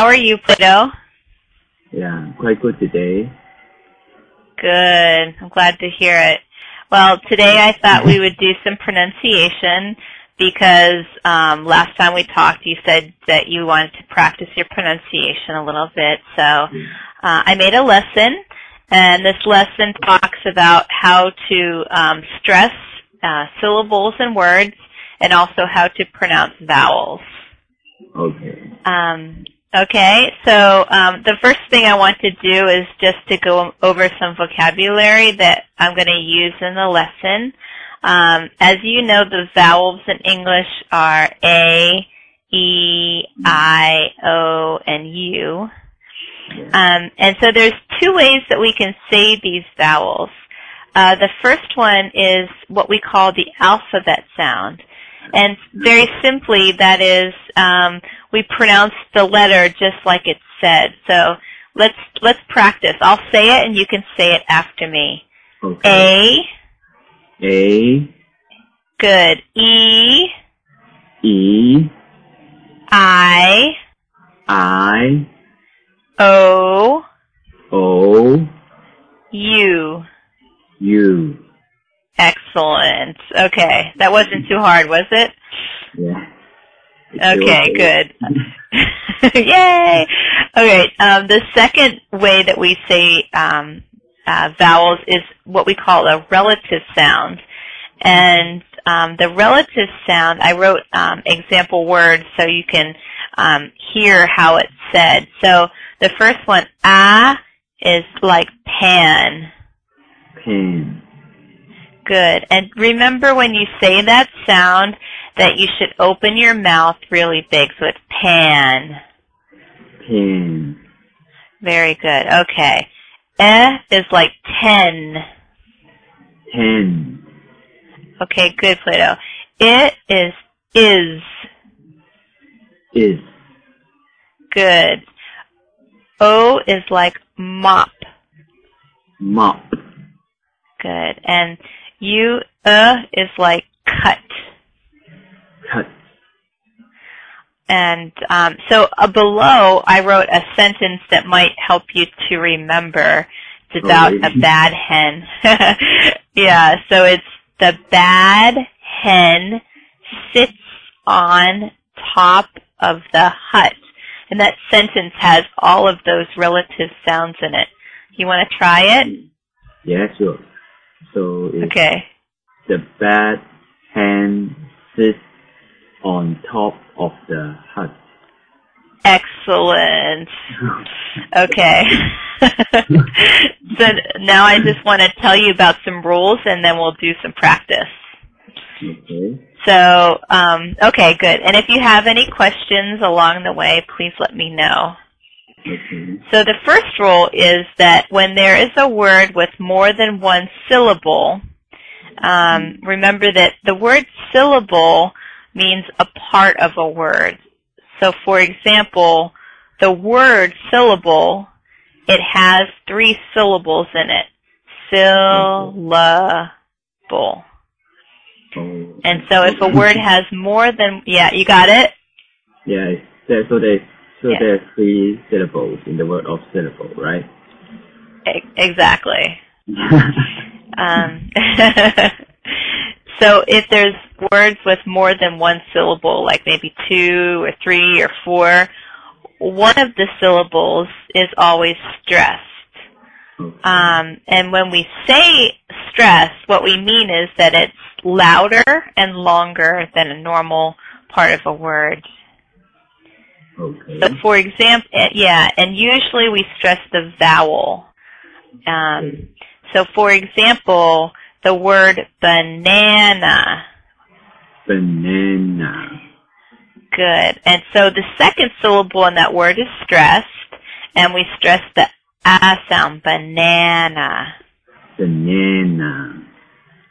How are you, Plato? Yeah, quite good today. Good. I'm glad to hear it. Well, today I thought we would do some pronunciation because last time we talked you said that you wanted to practice your pronunciation a little bit. So I made a lesson, and this lesson talks about how to stress syllables and words and also how to pronounce vowels. Okay. Okay, so the first thing I want to do is just to go over some vocabulary that I'm going to use in the lesson. As you know, the vowels in English are A, E, I, O, and U. And so there's two ways that we can say these vowels. The first one is what we call the alphabet sound. And very simply, that is, we pronounce the letter just like it's said. So let's practice. I'll say it, and you can say it after me. Okay. A. Good. E. E. I. O. O. U. U. Excellent. Okay, that wasn't too hard, was it? Yeah. Okay, good. Yay! Okay, the second way that we say vowels is what we call a relative sound. And the relative sound, I wrote example words so you can hear how it's said. So the first one, is like pan. Pan. Good. And remember when you say that sound that you should open your mouth really big. So it's pan. Pan. Very good. Okay. Is like 10. 10. Okay, good, Plato. It is. Is. Good. O is like mop. Mop. Good. And U is like cut. Cut. And so below, I wrote a sentence that might help you to remember. It's about a bad hen. Yeah, so it's the bad hen sits on top of the hut. And that sentence has all of those relative sounds in it. You want to try it? Yeah, sure. So it's okay. The bad hen sits on top of the hut. Excellent. Okay. So now I just want to tell you about some rules, and then we'll do some practice. Okay. So, okay, good. And if you have any questions along the way, please let me know. Okay. So the first rule is that when there is a word with more than one syllable, remember that the word syllable means a part of a word. So for example, the word syllable, it has 3 syllables in it. Syllable. And so if a word has more than, you got it? Yeah, so there are 3 syllables in the word of syllable, right? Exactly. So if there's words with more than one syllable, like maybe 2 or 3 or 4, one of the syllables is always stressed. Okay. And when we say stress, what we mean is that it's louder and longer than a normal part of a word. Okay. So for example, and usually we stress the vowel. So for example, the word banana. Banana. Good. And so the second syllable in that word is stressed, and we stress the A sound, banana. Banana.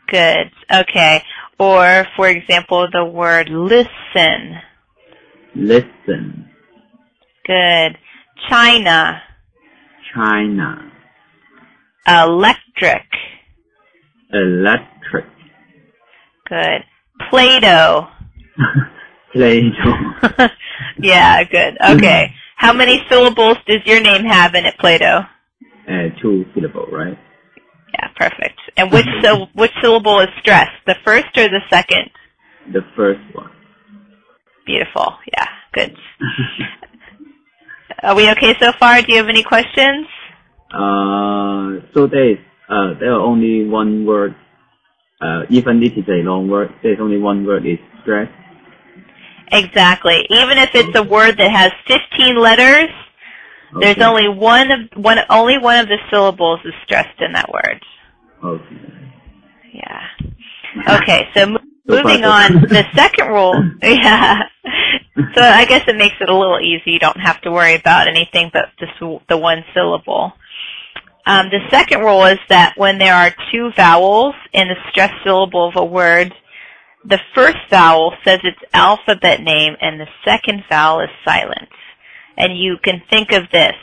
Good. Okay. Or, for example, the word listen. Listen. Good. China. China. Electric. Electric. Good. Play-Doh. Play-Doh. Yeah, good. Okay. How many syllables does your name have in it, Plato? 2 syllable, right? Yeah, perfect. And which syllable is stressed, the first or the second? The first one. Beautiful. Yeah, good. Are we okay so far? Do you have any questions? So there are only one word. Even this is a long word, there's only one word is stress. Exactly. Even if it's a word that has 15 letters, there's only one of the syllables is stressed in that word. Okay. Yeah. Okay, so moving on, the second rule, yeah. So I guess it makes it a little easy. You don't have to worry about anything but just the one syllable. The second rule is that when there are 2 vowels in the stressed syllable of a word, the first vowel says its alphabet name and the second vowel is silent. And you can think of this.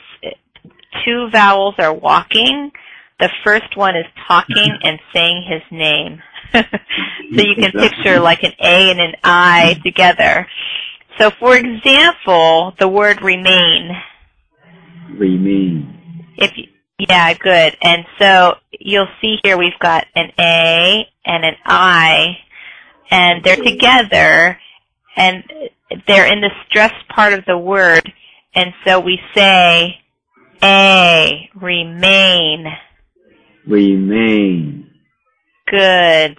2 vowels are walking. The first one is talking and saying his name. So you can picture like an A and an I together. So for example, the word remain. Remain. Yeah, good. And so you'll see here we've got an A and an I, and they're together, and they're in the stressed part of the word, and so we say A, remain. Remain. Good.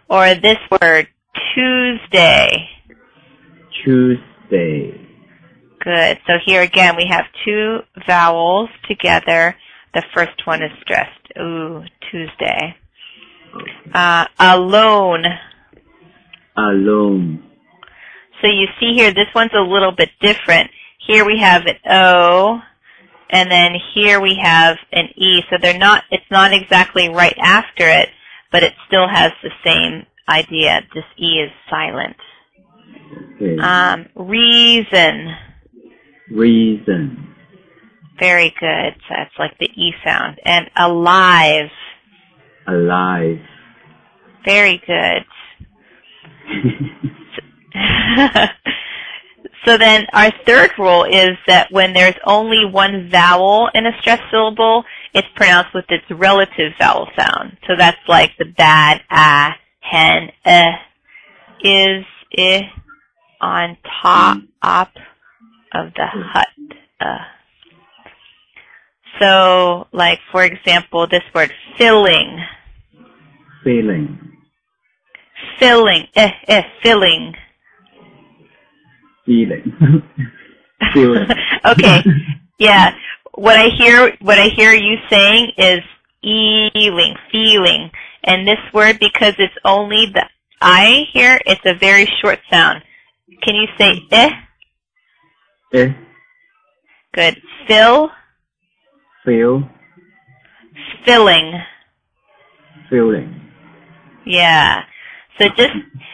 Or this word, Tuesday. Tuesday. Good. So here again we have 2 vowels together. The first one is stressed. Ooh, Tuesday. Alone. Alone. So you see here, this one's a little bit different. Here we have an O, and then here we have an E. So it's not exactly right after it, but it still has the same idea. This E is silent. Okay. Reason. Reason. Very good. So it's like the E sound. And alive. Alive. Very good. So then our third rule is that when there's only one vowel in a stressed syllable, it's pronounced with its relative vowel sound. So that's like the bad, hen, is, on top of the hut. So, like, for example, this word, filling. Feeling. Filling, filling. Feeling. Feeling. Okay, yeah. What I hear you saying is feeling. And this word, because it's only the I here, it's a very short sound. Can you say Good. Fill. Feel. Filling. Feeling. Yeah. So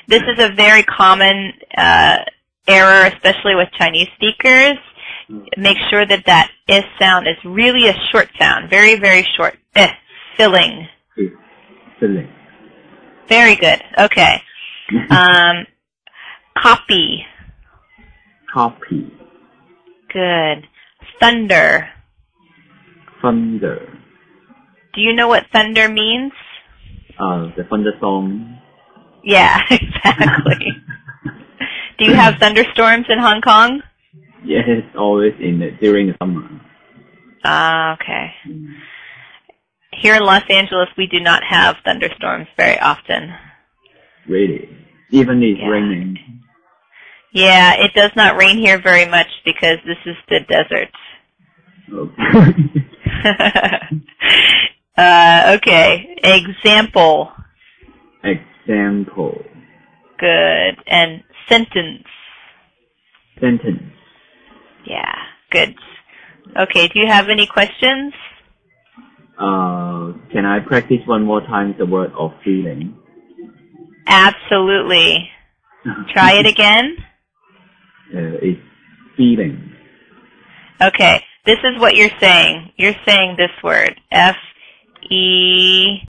this is a very common error, especially with Chinese speakers. Make sure that is sound is really a short sound, very, very short. Filling. Filling. Very good. Okay. Copy. Copy. Good. Thunder. Thunder. Do you know what thunder means? The thunderstorm. Yeah, exactly. Do you have thunderstorms in Hong Kong? Yes, always during the summer. Okay. Here in Los Angeles, we do not have thunderstorms very often. Really? Even if it's raining? Yeah, it does not rain here very much because this is the desert. Okay. Okay. Example. Example. Good. And sentence. Sentence. Yeah, good. Okay, do you have any questions? Can I practice one more time the word of feeling? Absolutely. Try it again. It's feeling. Okay, this is what you're saying. You're saying this word, F-E...